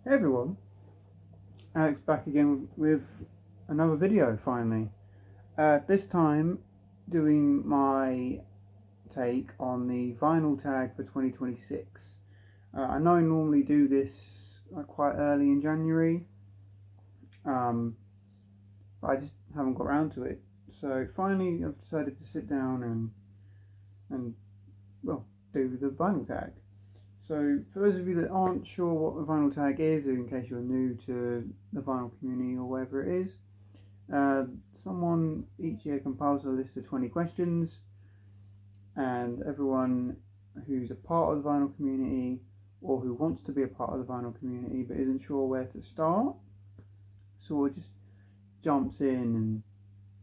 Hey everyone, Alex back again with another video finally. This time doing my take on the vinyl tag for 2026. I know I normally do this quite early in January, um, but I just haven't got around to it. So finally I've decided to sit down and well, do the vinyl tag. So, for those of you that aren't sure what the vinyl tag is, in case you're new to the vinyl community or whatever it is, someone each year compiles a list of 20 questions, and everyone who's a part of the vinyl community or who wants to be a part of the vinyl community but isn't sure where to start, sort of just jumps in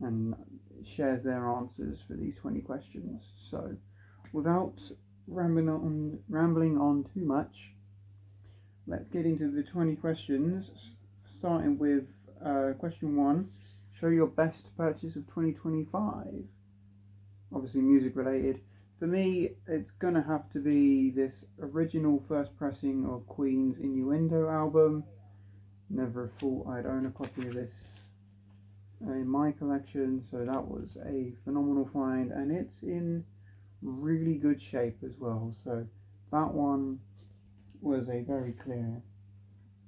and shares their answers for these 20 questions. So, without rambling on too much, let's get into the 20 questions, starting with question one. Show your best purchase of 2025. Obviously, music related. For me, it's gonna have to be this original first pressing of Queen's Innuendo album. Never thought I'd own a copy of this in my collection, so that was a phenomenal find, and it's in really good shape as well. So that one was a very clear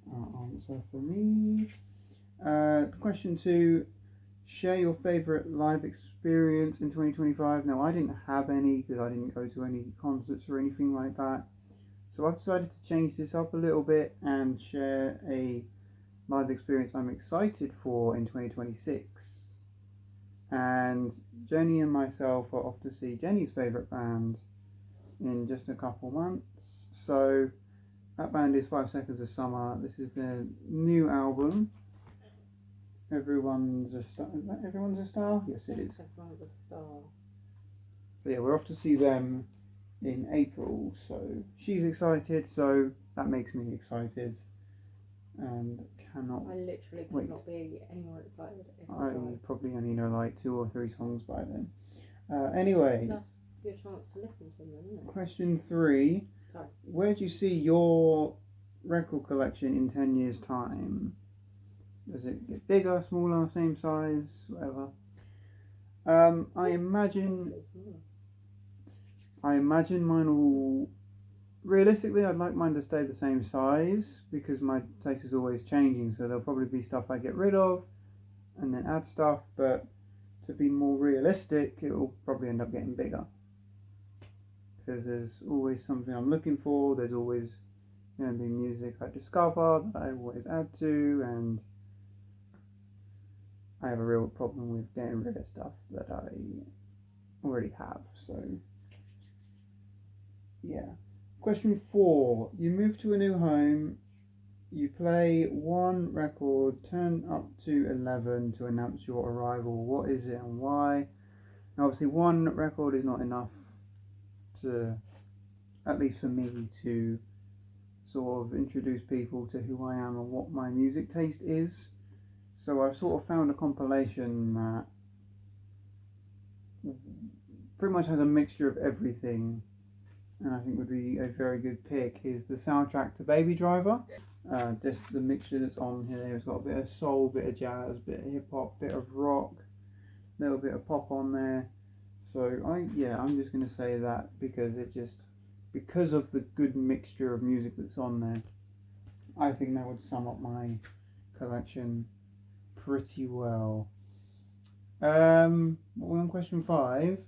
answer for me. Question two. Share your favourite live experience in 2025. Now, I didn't have any because I didn't go to any concerts or anything like that. So I've decided to change this up a little bit and share a live experience I'm excited for in 2026. And Jenny and myself are off to see Jenny's favourite band in just a couple months. So that band is 5 Seconds of Summer. This is their new album. Everyone's a star. Is that Everyone's a Star? Yes, it is. Everyone's a star. So yeah, we're off to see them in April. So she's excited. So that makes me excited, and cannot. I literally could wait. not be any more excited. I probably only know like 2 or 3 songs by then. Anyway. That's your chance to listen to them, then, isn't it? Question three. Sorry. Where do you see your record collection in 10 years' time? Does it get bigger, smaller, same size, whatever? I imagine mine will. Realistically, I'd like mine to stay the same size because my taste is always changing. So there'll probably be stuff I get rid of, and then add stuff. But to be more realistic, it will probably end up getting bigger because there's always something I'm looking for. There's always going to be music I discover that I always add to, and I have a real problem with getting rid of stuff that I already have. So, yeah. Question four. You move to a new home. You play one record, turn up to 11 to announce your arrival. What is it and why? Now, obviously, one record is not enough to, at least for me, to sort of introduce people to who I am and what my music taste is. So I've sort of found a compilation that pretty much has a mixture of everything, and I think would be a very good pick is the soundtrack to Baby Driver. Just the mixture that's on here. It's got a bit of soul, bit of jazz, bit of hip hop, bit of rock, a little bit of pop on there. So I'm just gonna say that because of the good mixture of music that's on there, I think that would sum up my collection pretty well. We're on question five.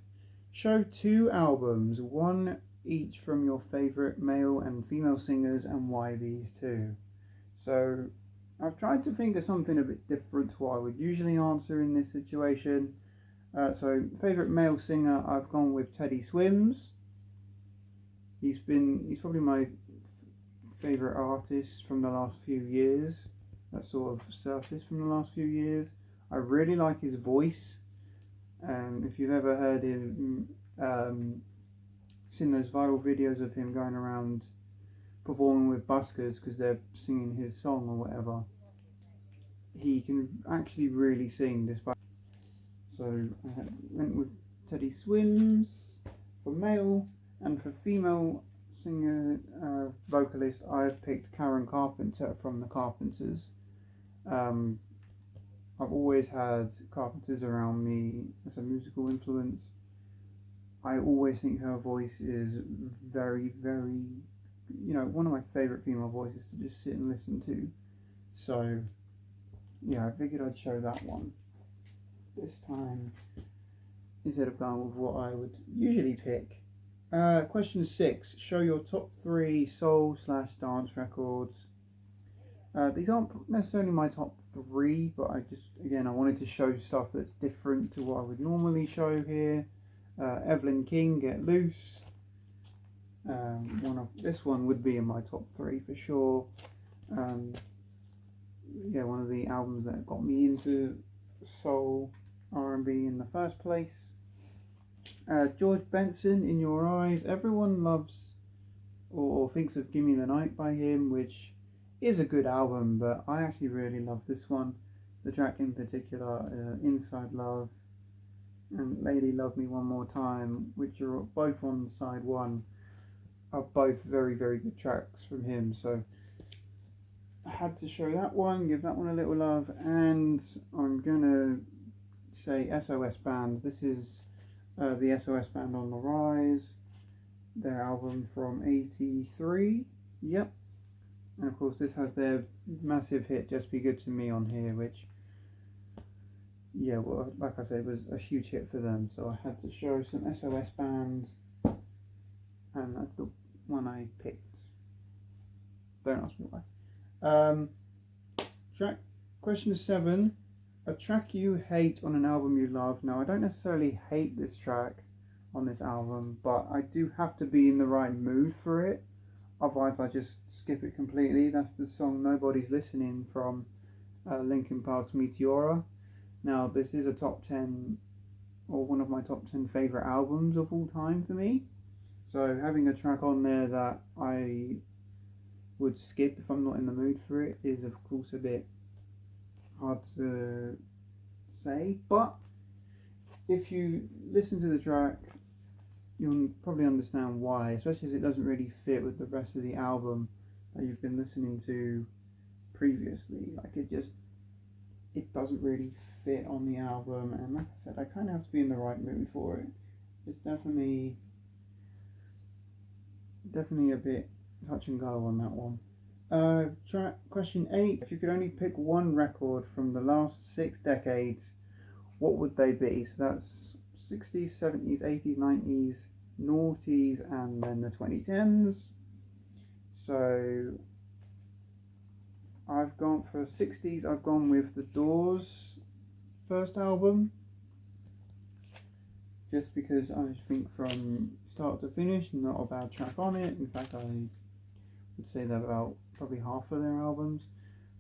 Show 2 albums, one each from your favourite male and female singers, and why these 2. So I've tried to think of something a bit different to what I would usually answer in this situation. So favourite male singer, I've gone with Teddy Swims. He's probably my favourite artist from the last few years. That sort of surfaced from the last few years. I really like his voice. If you've ever heard him, seen those viral videos of him going around performing with buskers because they're singing his song or whatever, he can actually really sing despite. So I went with Teddy Swims for male, and for female singer, vocalist, I've picked Karen Carpenter from the Carpenters. Um, I've always had Carpenters around me as a musical influence. I always think her voice is very, very, one of my favourite female voices to just sit and listen to. So, yeah, I figured I'd show that one this time instead of going with what I would usually pick. Question 6. Show your top 3 soul/dance records. These aren't necessarily my top 3, but I wanted to show stuff that's different to what I would normally show here. Evelyn King, Get Loose. This one would be in my top 3 for sure. One of the albums that got me into soul R&B in the first place. George Benson, In Your Eyes. Everyone loves or thinks of Gimme the Night by him, which is a good album, but I actually really love this one. The track in particular, Inside Love and Lady Love Me One More Time, which are both on side 1, are both very, very good tracks from him. So I had to show that one, give that one a little love, and I'm gonna say SOS Band. This is the SOS Band on the Rise, their album from '83. Yep. And of course, this has their massive hit "Just Be Good to Me" on here, which, like I said, was a huge hit for them. So I had to show some SOS Band, and that's the one I picked. Don't ask me why. Question 7. A track you hate on an album you love. Now, I don't necessarily hate this track on this album, but I do have to be in the right mood for it. Otherwise, I just skip it completely. That's the song Nobody's Listening from Linkin Park's Meteora. Now, this is a top 10, or one of my top 10 favourite albums of all time for me. So having a track on there that I would skip if I'm not in the mood for it is, of course, a bit hard to say. But if you listen to the track, you'll probably understand why, especially as it doesn't really fit with the rest of the album that you've been listening to previously. Like, it doesn't really fit on the album, and like I said, I kind of have to be in the right mood for it. It's definitely a bit touch and go on that one. Question 8. If you could only pick one record from the last 6 decades, what would they be? So that's 60s, 70s, 80s, 90s, noughties, and then the 2010s. So I've gone for 60s, I've gone with The Doors' first album, just because I think from start to finish, not a bad track on it. In fact, I would say that about probably half of their albums.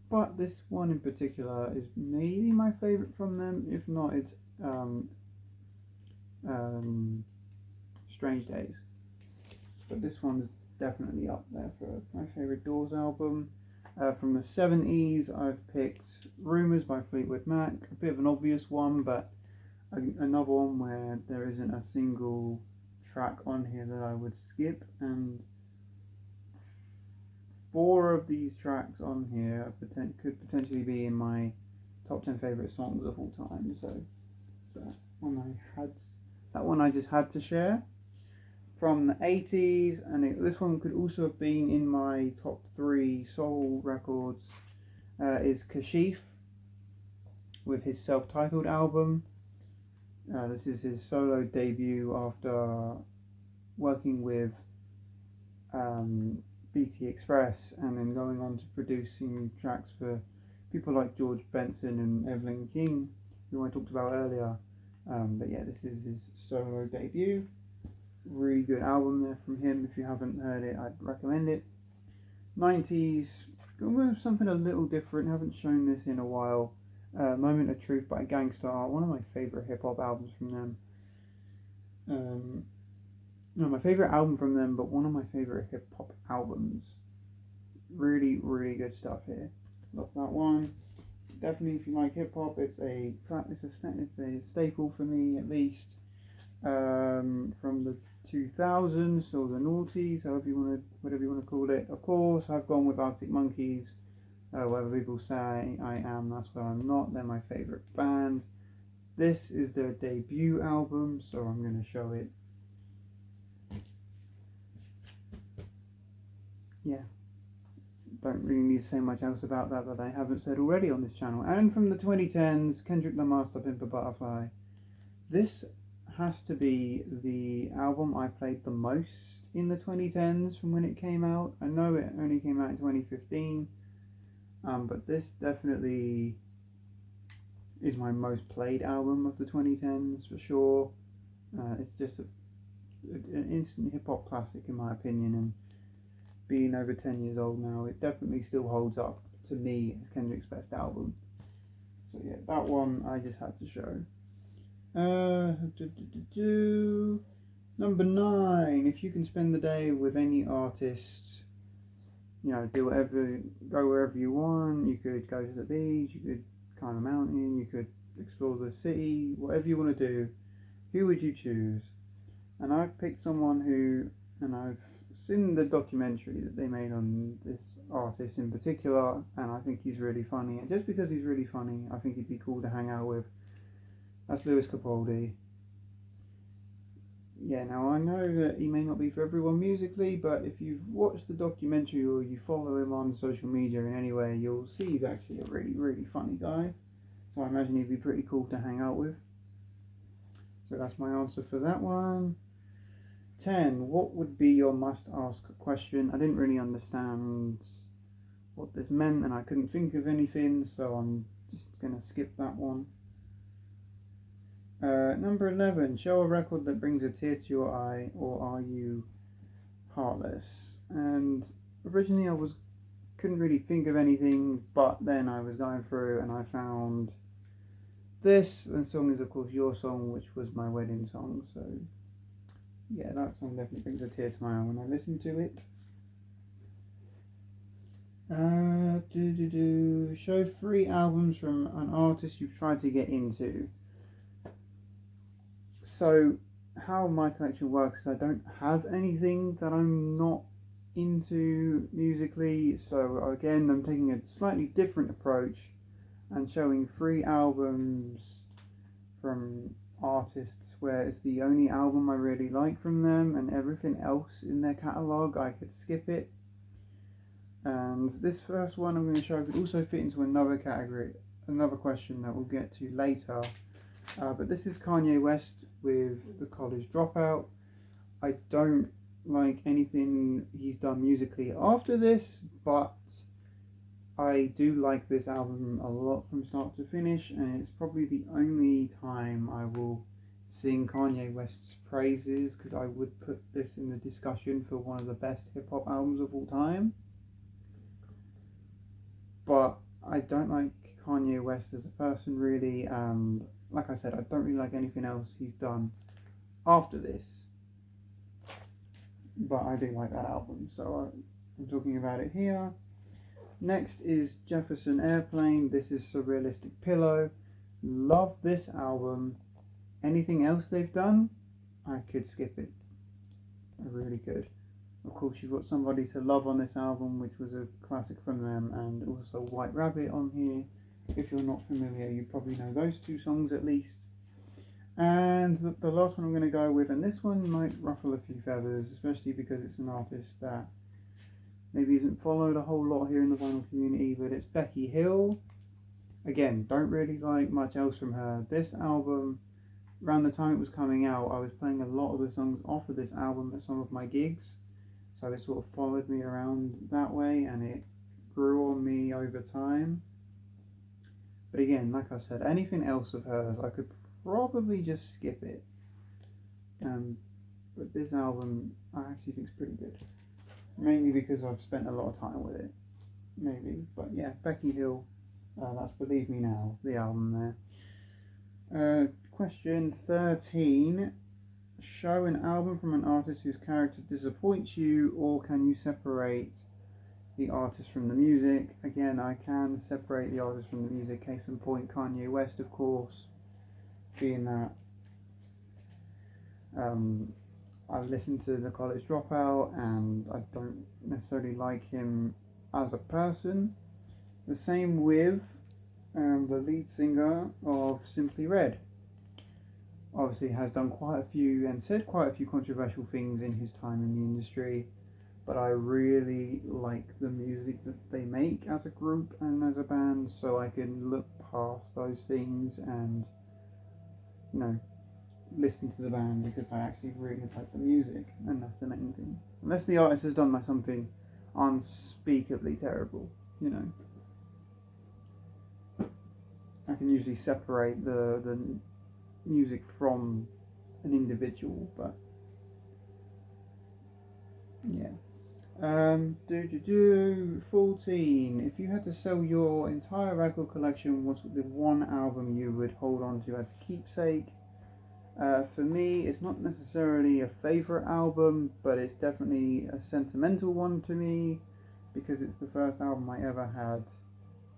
But this one in particular is maybe my favourite from them. If not, it's Strange Days. But this one is definitely up there for my favourite Doors album. From the 70s, I've picked Rumours by Fleetwood Mac. A bit of an obvious one, but another one where there isn't a single track on here that I would skip, and 4 of these tracks on here could potentially be in my top 10 favourite songs of all time. So that one I just had to share. From the 80s, and this one could also have been in my top 3 soul records, is Kashif with his self-titled album. This is his solo debut after working with BT Express and then going on to producing tracks for people like George Benson and Evelyn King, who I talked about earlier. But yeah, this is his solo debut. Really good album there from him. If you haven't heard it, I'd recommend it. 90s, going with something a little different. Haven't shown this in a while. Moment of Truth by Gang Starr, one of my favourite hip hop albums from them. No, my favourite album from them, but one of my favourite hip hop albums. Really, really good stuff here. Love that one. Definitely, if you like hip hop, it's a staple for me at least. From the 2000s or the noughties, whatever you want to call it. Of course, I've gone with Arctic Monkeys. Whatever people say I am, that's what I'm not. They're my favourite band. This is their debut album, so I'm going to show it. Yeah, don't really need to say much else about that I haven't said already on this channel. And from the 2010s, Kendrick Lamar's To Pimp a Butterfly. This has to be the album I played the most in the 2010s from when it came out. I know it only came out in 2015, but this definitely is my most played album of the 2010s for sure. It's just an instant hip-hop classic in my opinion, and being over 10 years old now, it definitely still holds up to me as Kendrick's best album. So yeah, that one I just had to show. Number 9, if you can spend the day with any artist, do whatever, go wherever you want. You could go to the beach, you could climb a mountain, you could explore the city, whatever you want to do, who would you choose? And I've picked someone and I've seen the documentary that they made on this artist in particular, and I think he's really funny. And just because he's really funny, I think he'd be cool to hang out with. That's Lewis Capaldi. Yeah, now I know that he may not be for everyone musically, but if you've watched the documentary or you follow him on social media in any way, you'll see he's actually a really, really funny guy. So I imagine he'd be pretty cool to hang out with. So that's my answer for that one. 10. What would be your must-ask question? I didn't really understand what this meant and I couldn't think of anything, so I'm just going to skip that one. Number 11. Show a record that brings a tear to your eye, or are you heartless? And originally I couldn't really think of anything, but then I was going through and I found this. The song is of course Your Song, which was my wedding song, so yeah, that song definitely brings a tear to my eye when I listen to it. Show 3 albums from an artist you've tried to get into. So how my collection works is I don't have anything that I'm not into musically, so again I'm taking a slightly different approach and showing 3 albums from artists where it's the only album I really like from them, and everything else in their catalogue I could skip it. And this first one I'm going to show could also fit into another category, another question that we'll get to later. But this is Kanye West with The College Dropout. I don't like anything he's done musically after this, but I do like this album a lot from start to finish, and it's probably the only time I will sing Kanye West's praises, because I would put this in the discussion for one of the best hip-hop albums of all time. But I don't like Kanye West as a person really, and like I said, I don't really like anything else he's done after this, but I do like that album, so I'm talking about it here. Next is Jefferson Airplane. This is Surrealistic Pillow. Love this album. Anything else they've done, I could skip it. I really could. Of course, you've got Somebody to Love on this album, which was a classic from them, and also White Rabbit on here. If you're not familiar, you probably know those 2 songs at least. And the last one I'm going to go with, and this one might ruffle a few feathers, especially because it's an artist that maybe isn't followed a whole lot here in the vinyl community, but it's Becky Hill. Again, don't really like much else from her. This album, around the time it was coming out, I was playing a lot of the songs off of this album at some of my gigs, so it sort of followed me around that way, and it grew on me over time. But again, like I said, anything else of hers, I could probably just skip it. But this album, I actually think is pretty good. Mainly because I've spent a lot of time with it. Maybe. But yeah, Becky Hill, that's Believe Me Now, the album there. Question 13. Show an album from an artist whose character disappoints you, or can you separate the artist from the music? Again, I can separate the artist from the music. Case in point, Kanye West, of course, being that I've listened to The College Dropout and I don't necessarily like him as a person. The same with the lead singer of Simply Red. Obviously has done quite a few and said quite a few controversial things in his time in the industry, but I really like the music that they make as a group and as a band, so I can look past those things and, you know, listen to the band because I actually really like the music, and that's the main thing. Unless the artist has done like something unspeakably terrible, you know. I can usually separate the music from an individual, but yeah. 14. If you had to sell your entire record collection, what's the one album you would hold on to as a keepsake? For me, it's not necessarily a favourite album, but it's definitely a sentimental one to me because it's the first album I ever had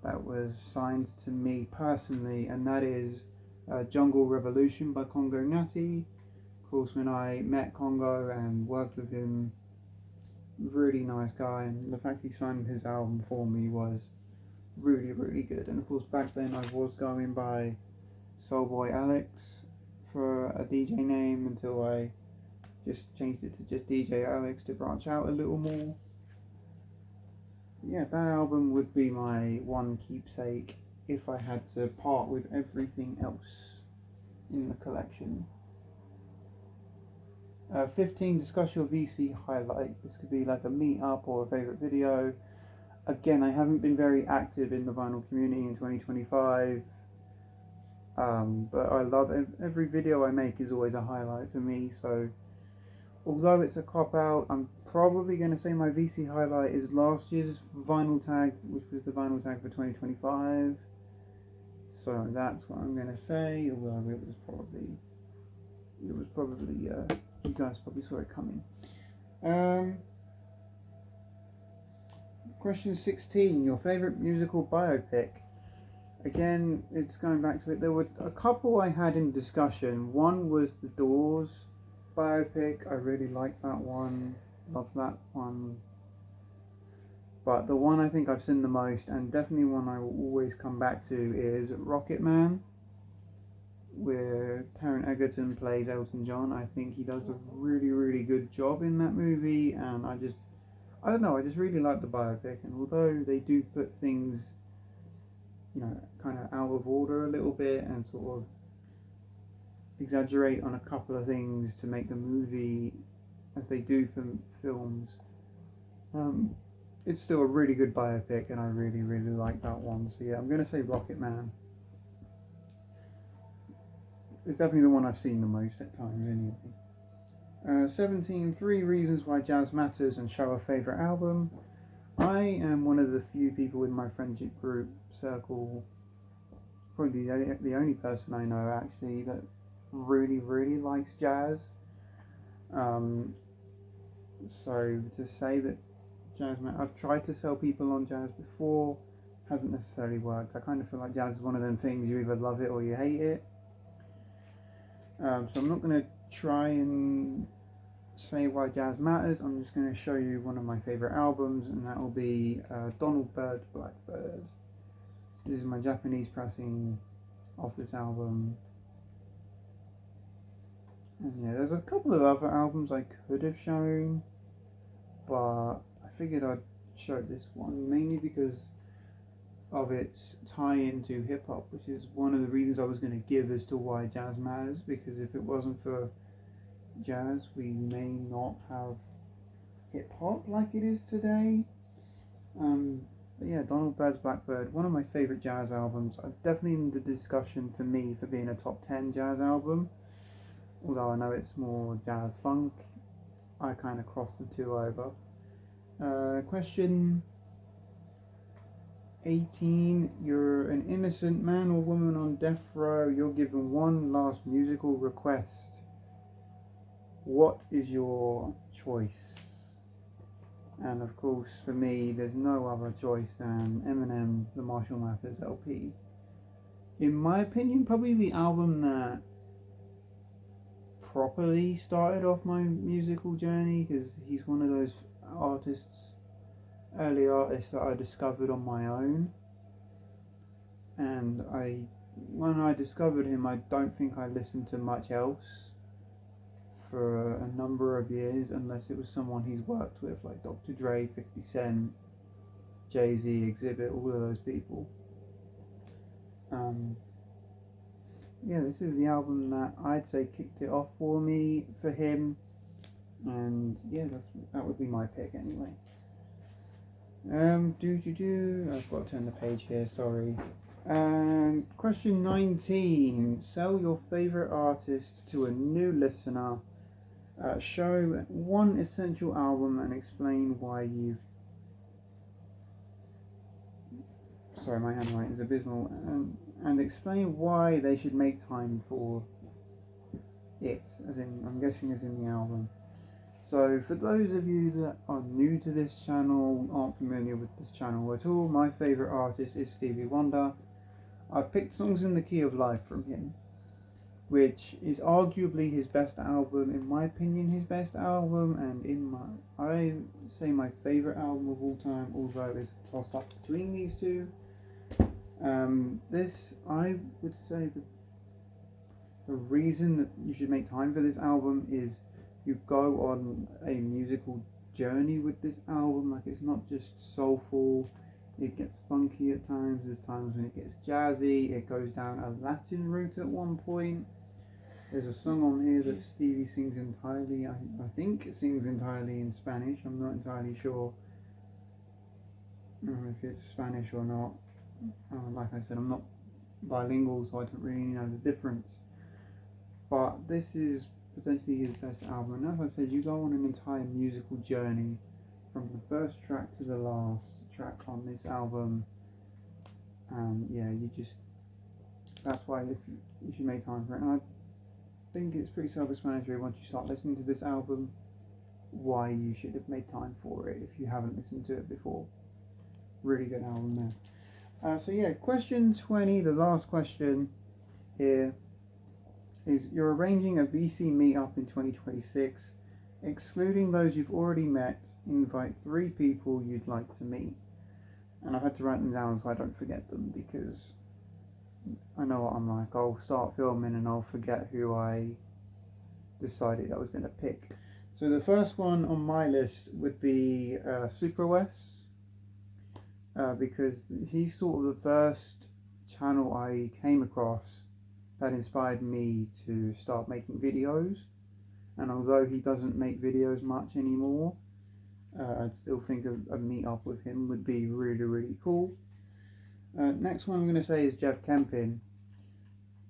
that was signed to me personally, and that is Jungle Revolution by Congo Natty. Of course, when I met Congo and worked with him, really nice guy, and the fact he signed his album for me was really, really good. And of course, back then I was going by Soulboy Alex for a DJ name until I just changed it to just DJ Alex to branch out a little more. Yeah, that album would be my one keepsake if I had to part with everything else in the collection. 15, discuss your VC highlight. This could be like a meet-up or a favourite video. Again, I haven't been very active in the vinyl community in 2025, but I love every video I make is always a highlight for me, so although it's a cop-out, I'm probably going to say my VC highlight is last year's vinyl tag, which was the vinyl tag for 2025, so that's what I'm going to say, although it was probably, you guys probably saw it coming. Question 16, your favourite musical biopic? Again, it's going back to it. There were a couple I had in discussion. One was the Doors biopic. I really liked that one. Love that one. But the one I think I've seen the most, and definitely one I will always come back to, is Rocket Man, where Taron Egerton plays Elton John. I think he does a really, really good job in that movie, and I don't know, I just really like the biopic, and although they do put things, you know, kind of out of order a little bit and sort of exaggerate on a couple of things to make the movie as they do for films, it's still a really good biopic, and I really, really like that one. So yeah, I'm going to say Rocket Man. It's definitely the one I've seen the most at times anyway. 17, 3 reasons why jazz matters and show a favourite album. I am one of the few people in my friendship group circle, probably the only person I know actually, that really, really likes jazz. So to say that jazz matters, I've tried to sell people on jazz before, hasn't necessarily worked. I kind of feel like jazz is one of them things, you either love it or you hate it. So I'm not going to try and say why jazz matters. I'm just going to show you one of my favourite albums, and that will be Donald Byrd Blackbird. This is my Japanese pressing of this album. And yeah, there's a couple of other albums I could have shown, but I figured I'd show this one mainly because of its tie-in to hip-hop, which is one of the reasons I was going to give as to why jazz matters, because if it wasn't for jazz, we may not have hip-hop like it is today. But yeah, Donald Byrd's Blackbird, one of my favourite jazz albums. Definitely in the discussion for me for being a top 10 jazz album, although I know it's more jazz funk. I kind of crossed the two over. Question 18, you're an innocent man or woman on death row. You're given one last musical request. What is your choice? And of course, for me, there's no other choice than Eminem, the Marshall Mathers LP. In my opinion, probably the album that properly started off my musical journey, because he's one of those early artists that I discovered on my own. And when I discovered him, I don't think I listened to much else for a number of years, unless it was someone he's worked with, like Dr. Dre, 50 Cent, Jay-Z, Exhibit, all of those people. Yeah, this is the album that I'd say kicked it off for me for him, and yeah, that would be my pick anyway. I've got to turn the page here, sorry. Question 19. Sell your favourite artist to a new listener. Show one essential album and explain why you've... Sorry, my handwriting is abysmal. And explain why they should make time for it, as in, I'm guessing as in the album. So for those of you that are new to this channel, aren't familiar with this channel at all, my favourite artist is Stevie Wonder. I've picked Songs in the Key of Life from him, which is arguably his best album, in my opinion his best album, and I say my favourite album of all time, although it's a toss up between these two. I would say the reason that you should make time for this album is you go on a musical journey with this album. Like, it's not just soulful, it gets funky at times, there's times when it gets jazzy, it goes down a Latin route at one point. There's a song on here that Stevie sings entirely, I think it sings entirely in Spanish, I'm not entirely sure if it's Spanish or not. Like I said, I'm not bilingual, so I don't really know the difference. But this is potentially his best album, and as I said, you go on an entire musical journey from the first track to the last track on this album, and yeah, that's why you should make time for it. And I think it's pretty self-explanatory once you start listening to this album why you should have made time for it if you haven't listened to it before. Really good album there. So yeah, question 20, the last question here, is you're arranging a VC meetup in 2026. Excluding those you've already met, invite 3 people you'd like to meet. And I've had to write them down so I don't forget them, because I know what I'm like. I'll start filming and I'll forget who I decided I was going to pick. So the first one on my list would be Super Wes, because he's sort of the first channel I came across that inspired me to start making videos. And although he doesn't make videos much anymore, I'd still think a meet-up with him would be really, really cool. Next one I'm going to say is Jeff Kempin,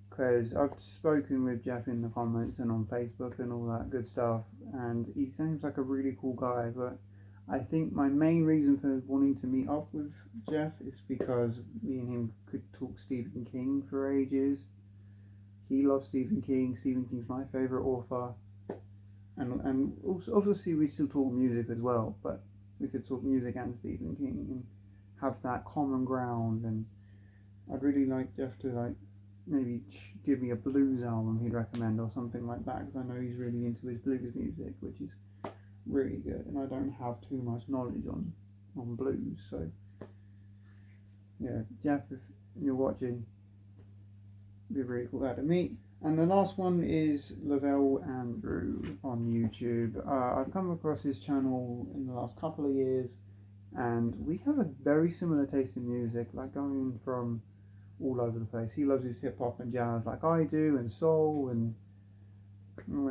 because I've spoken with Jeff in the comments and on Facebook and all that good stuff, and he seems like a really cool guy. But I think my main reason for wanting to meet up with Jeff is because me and him could talk Stephen King for ages. He loves Stephen King. Stephen King's my favourite author. And also, obviously we still talk music as well, but we could talk music and Stephen King and have that common ground. And I'd really like Jeff to maybe give me a blues album he'd recommend or something like that, because I know he's really into his blues music, which is really good, and I don't have too much knowledge on blues. So yeah, Jeff, if you're watching, it'd be really cool to meet. And the last one is Lavelle Andrew on YouTube. I've come across his channel in the last couple of years, and we have a very similar taste in music, like going from all over the place. He loves his hip hop and jazz like I do, and soul, and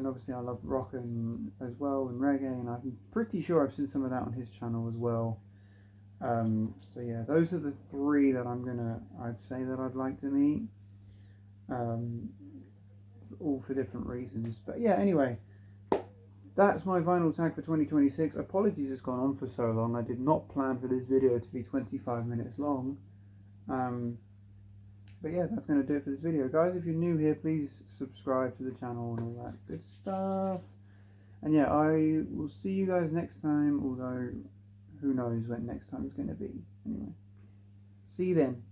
obviously I love rock and as well, and reggae, and I'm pretty sure I've seen some of that on his channel as well. So yeah, those are the 3 that I'd say that I'd like to meet. All for different reasons, but yeah, anyway, that's my vinyl tag for 2026. Apologies it's gone on for so long. I did not plan for this video to be 25 minutes long, but yeah, that's going to do it for this video, guys. If you're new here, please subscribe to the channel and all that good stuff, and yeah, I will see you guys next time, although who knows when next time is going to be. Anyway, see you then.